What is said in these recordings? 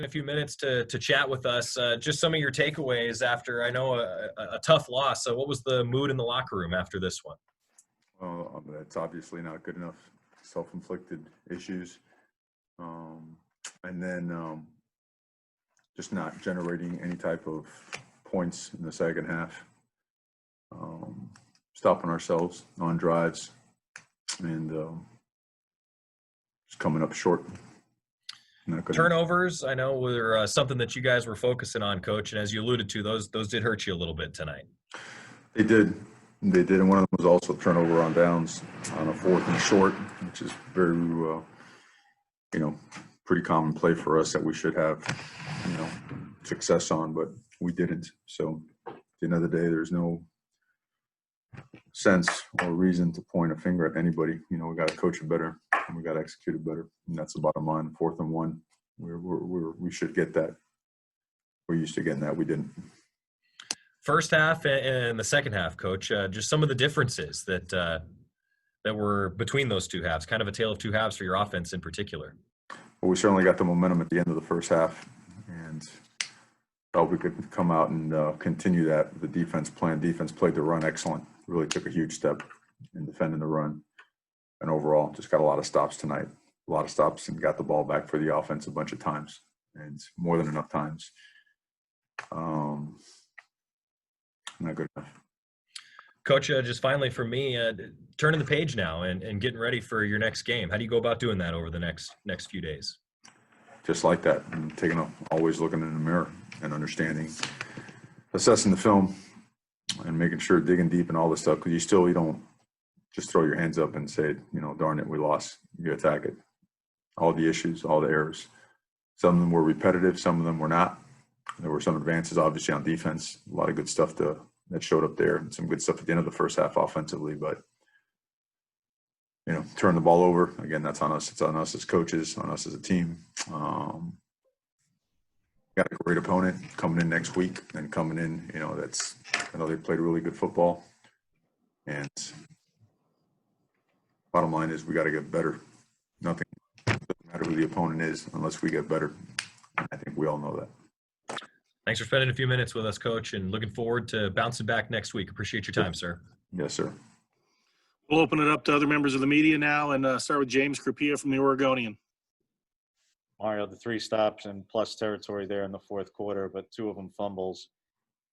a few minutes to chat with us. Just some of your takeaways after, I know, a tough loss. So what was the mood in the locker room after this one? Well, that's obviously not good enough. Self-inflicted issues. And then just not generating any type of points in the second half. Stopping ourselves on drives and just coming up short. Turnovers, I know, were something that you guys were focusing on, Coach, and as you alluded to, those did hurt you a little bit tonight. They did, and one of them was also a turnover on downs on a 4th and short, which is very, pretty common play for us that we should have, success on, but we didn't. So at the end of the day, there's no sense or reason to point a finger at anybody. We got to coach it better and we got to execute it better, and that's the bottom line. 4th and 1, we should get that. We're used to getting that. We didn't. First half and the second half, Coach, just some of the differences that were between those two halves, kind of a tale of two halves for your offense in particular. Well, we certainly got the momentum at the end of the first half, and thought we could come out and continue that. The defense played the run excellent. Really took a huge step in defending the run, and overall just got a lot of stops tonight. A lot of stops, and got the ball back for the offense a bunch of times, and more than enough times. Not good enough. Coach, just finally for me, turning the page now and getting ready for your next game. How do you go about doing that over the next few days? Just like that, and always looking in the mirror and understanding, assessing the film, and making sure, digging deep and all this stuff, because you don't just throw your hands up and say, darn it, we lost. You attack it. All the issues, all the errors. Some of them were repetitive, some of them were not. There were some advances, obviously, on defense. A lot of good stuff that showed up there, and some good stuff at the end of the first half offensively. But, turn the ball over. Again, that's on us. It's on us as coaches, on us as a team. Got a great opponent coming in next week, and coming in, I know they played really good football. And bottom line is we got to get better. Nothing doesn't matter who the opponent is unless we get better. And I think we all know that. Thanks for spending a few minutes with us, Coach, and looking forward to bouncing back next week. Appreciate your time, sir. Yes, sir. We'll open it up to other members of the media now, and start with James Crapia from the Oregonian. Mario, the 3 stops and plus territory there in the fourth quarter, but 2 of them fumbles.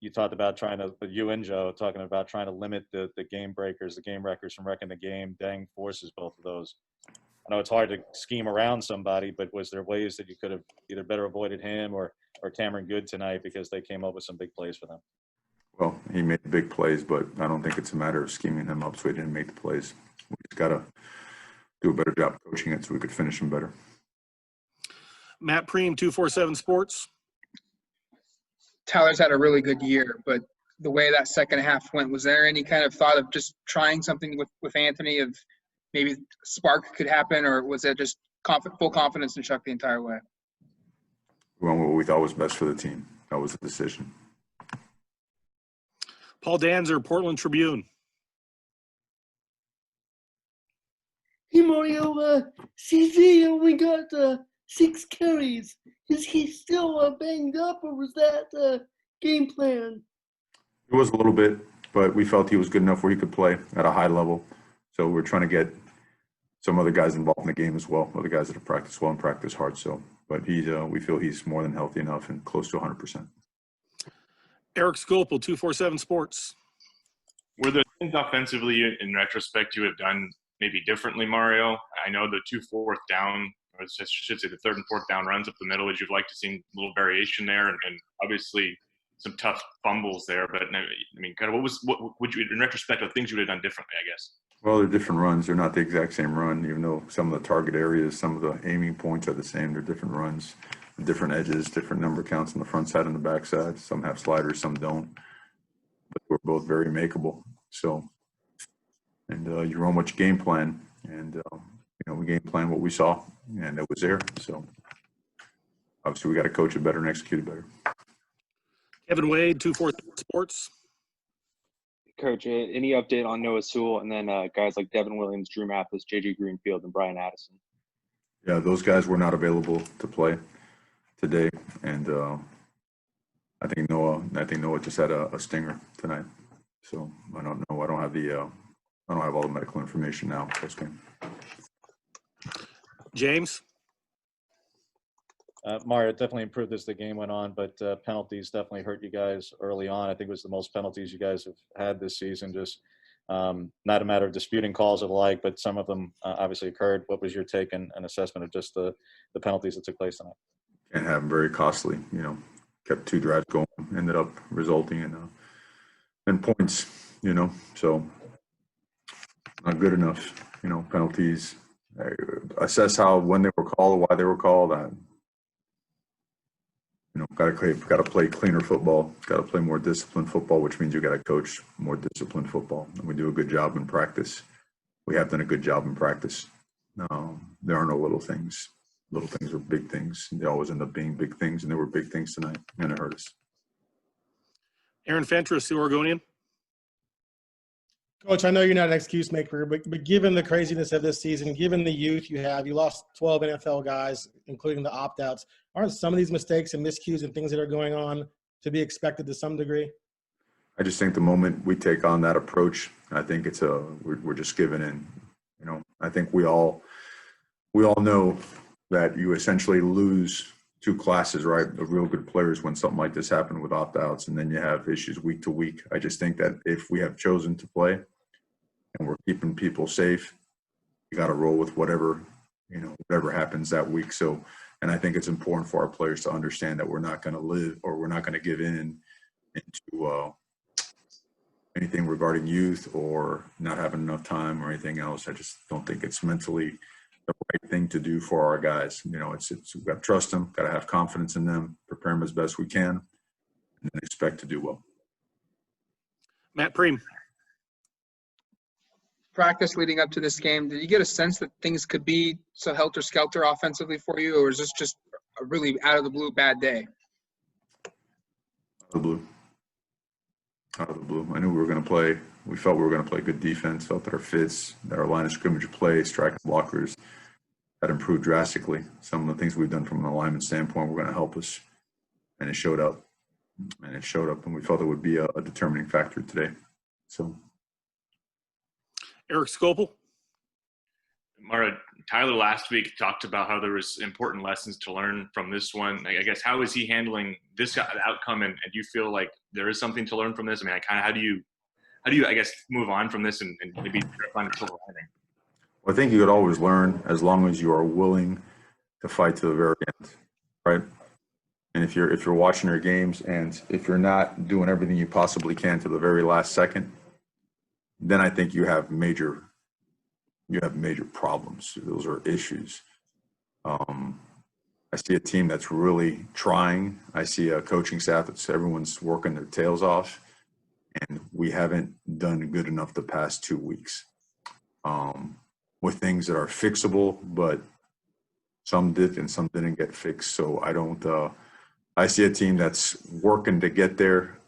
You talked about you and Joe talking about trying to limit the game breakers, the game wreckers from wrecking the game. Dang forces both of those. I know it's hard to scheme around somebody, but was there ways that you could have either better avoided him or Cameron Good tonight, because they came up with some big plays for them? Well, he made big plays, but I don't think it's a matter of scheming him up so he didn't make the plays. We just got to do a better job coaching it so we could finish him better. Matt Preem, 247 Sports. Tyler's had a really good year, but the way that second half went, was there any kind of thought of just trying something with Anthony, of maybe spark could happen, or was it just full confidence in Chuck the entire way? We went what we thought was best for the team. That was the decision. Paul Danzer, Portland Tribune. Hey, Mario, CJ only got 6 carries. Is he still banged up, or was that game plan? It was a little bit, but we felt he was good enough where he could play at a high level. So we're trying to get some other guys involved in the game as well, other guys that have practiced well and practiced hard. But we feel he's more than healthy enough and close to 100%. Eric Scopel, 247 Sports. Were there things offensively, in retrospect, you have done maybe differently, Mario? I know the 2 fourth down, or I should say the 3rd and 4th down runs up the middle, would you like to see a little variation there? And obviously some tough fumbles there. But I mean, kind of what would you, in retrospect, of things you would have done differently, I guess? Well, they're different runs. They're not the exact same run, even though some of the target areas, some of the aiming points are the same. They're different runs, different edges, different number counts on the front side and the back side. Some have sliders, some don't. But we're both very makeable. So, and you run what you game plan, and we game plan what we saw, and it was there. So, obviously, we got to coach it better and execute it better. Kevin Wade, 247 Sports. Coach, any update on Noah Sewell, and then guys like Devin Williams, Drew Mathis, J.J. Greenfield, and Brian Addison? Yeah, those guys were not available to play today, and I think Noah just had a stinger tonight. So I don't know. I don't have all the medical information now post game. James? Mario, it definitely improved as the game went on, but penalties definitely hurt you guys early on. I think it was the most penalties you guys have had this season. Just not a matter of disputing calls or the like, but some of them obviously occurred. What was your take and assessment of just the penalties that took place tonight? Can't have them, very costly. Kept 2 drives going, ended up resulting in points. So not good enough. Penalties. Assess when they were called, why they were called. Got to play cleaner football. Got to play more disciplined football, which means you got to coach more disciplined football. And we do a good job in practice. We have done a good job in practice. There are no little things. Little things are big things. They always end up being big things, and there were big things tonight, and it hurt us. Aaron Fentress, the Oregonian. Coach, I know you're not an excuse maker, but given the craziness of this season, given the youth you have, you lost 12 NFL guys, including the opt-outs. Aren't some of these mistakes and miscues and things that are going on to be expected to some degree? I just think the moment we take on that approach, I think we're just giving in. I think we all know that you essentially lose 2 classes, right, of real good players when something like this happened with opt-outs, and then you have issues week to week. I just think that if we have chosen to play and we're keeping people safe, you got to roll with whatever happens that week. So, and I think it's important for our players to understand that we're not going to give in into anything regarding youth or not having enough time or anything else. I just don't think it's mentally the right thing to do for our guys. We've got to trust them, got to have confidence in them, prepare them as best we can, and then expect to do well. Matt Preem. Practice leading up to this game, did you get a sense that things could be so helter-skelter offensively for you, or is this just a really out-of-the-blue bad day? Out of the blue. I knew we were going to play. We felt we were going to play good defense, felt that our fits, that our line of scrimmage play, striking blockers had improved drastically. Some of the things we've done from an alignment standpoint were going to help us, and it showed up. And we felt it would be a determining factor today. So, Eric Scopel. Mara, Tyler last week talked about how there was important lessons to learn from this one. I guess, how is he handling this outcome, and do you feel like there is something to learn from this? I mean, how do you, I guess, move on from this and maybe find a silver lining? well, I think you could always learn as long as you are willing to fight to the very end, right? And if you're watching your games and if you're not doing everything you possibly can to the very last second, then I think you have major problems. Those are issues. I see a team that's really trying. I see a coaching staff everyone's working their tails off, and we haven't done good enough the past 2 weeks with things that are fixable, but some did and some didn't get fixed. So I see a team that's working to get there,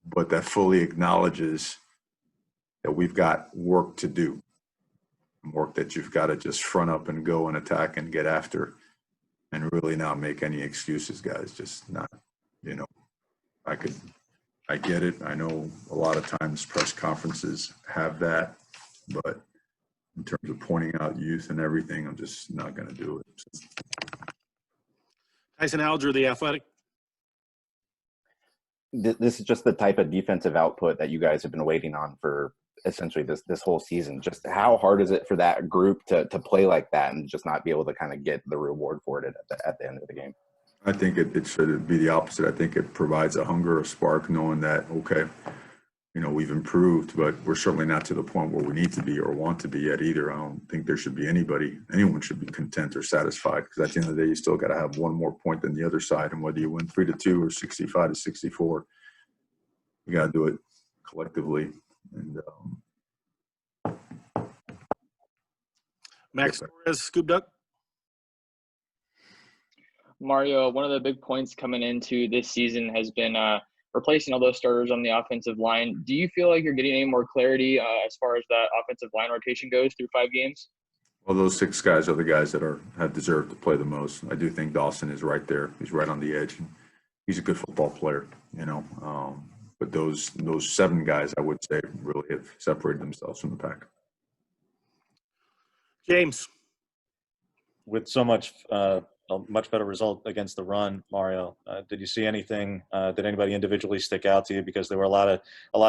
but that fully acknowledges that we've got work to do. Work that you've got to just front up and go and attack and get after, and really not make any excuses, guys. Just not, I get it. I know a lot of times press conferences have that, but in terms of pointing out youth and everything, I'm just not going to do it. So. Tyson Alger, The Athletic. This is just the type of defensive output that you guys have been waiting on for essentially this whole season. Just how hard is it for that group to play like that and just not be able to kind of get the reward for it at the end of the game? I think it should be the opposite. I think it provides a hunger, a spark, knowing that, okay, we've improved, but we're certainly not to the point where we need to be or want to be yet either. I don't think there should be anyone should be content or satisfied, because at the end of the day, you still got to have one more point than the other side. And whether you win 3-2 or 65-64, you got to do it collectively. And Max Torres, Scoop Duck. Mario, one of the big points coming into this season has been replacing all those starters on the offensive line. Do you feel like you're getting any more clarity as far as that offensive line rotation goes through 5 games? Well, those 6 guys are the guys that have deserved to play the most. I do think Dawson is right there. He's right on the edge. He's a good football player, you know. But those 7 guys, I would say, really have separated themselves from the pack. James. With so much, a much better result against the run, Mario. Did you see anything? Did anybody individually stick out to you? Because there were a lot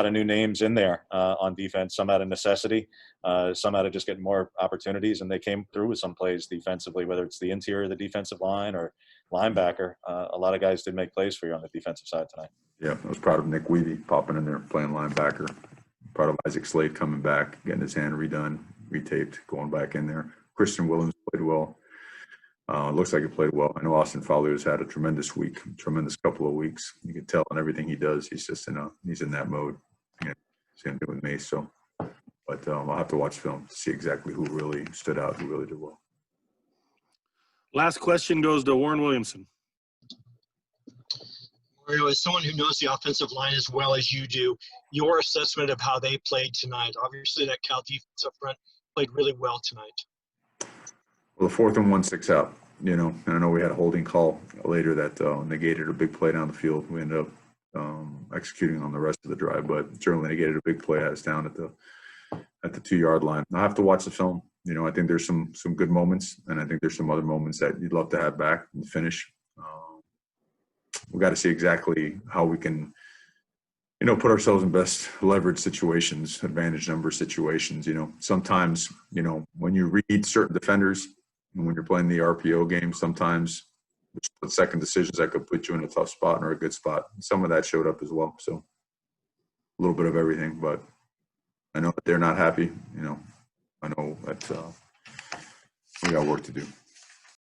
of new names in there on defense. Some out of necessity, some out of just getting more opportunities, and they came through with some plays defensively. Whether it's the interior of the defensive line or linebacker, a lot of guys did make plays for you on the defensive side tonight. Yeah, I was proud of Nick Weavy popping in there, playing linebacker. Proud of Isaac Slade coming back, getting his hand redone, retaped, going back in there. Christian Williams played well. Looks like he played well. I know Austin Fowler's had a tremendous couple of weeks. You can tell on everything he does. He's just he's in that mode. Yeah, same thing with me. So, but I'll have to watch film to see exactly who really stood out, who really did well. Last question goes to Warren Williamson. Mario, as someone who knows the offensive line as well as you do, your assessment of how they played tonight. Obviously, that Cal defense up front played really well tonight. Well, the 4th and 1, 6 out, you know, and I know we had a holding call later that negated a big play down the field. We ended up executing on the rest of the drive, but certainly negated a big play, had us down at the 2-yard line. I'll have to watch the film. You know, I think there's some good moments, and I think there's some other moments that you'd love to have back and finish. We've got to see exactly how we can, you know, put ourselves in best leverage situations, advantage number situations. You know, sometimes, you know, when you read certain defenders, and when you're playing the RPO game, sometimes there's second decisions that could put you in a tough spot or a good spot. Some of that showed up as well. So a little bit of everything, but I know that they're not happy. You know, I know that we got work to do.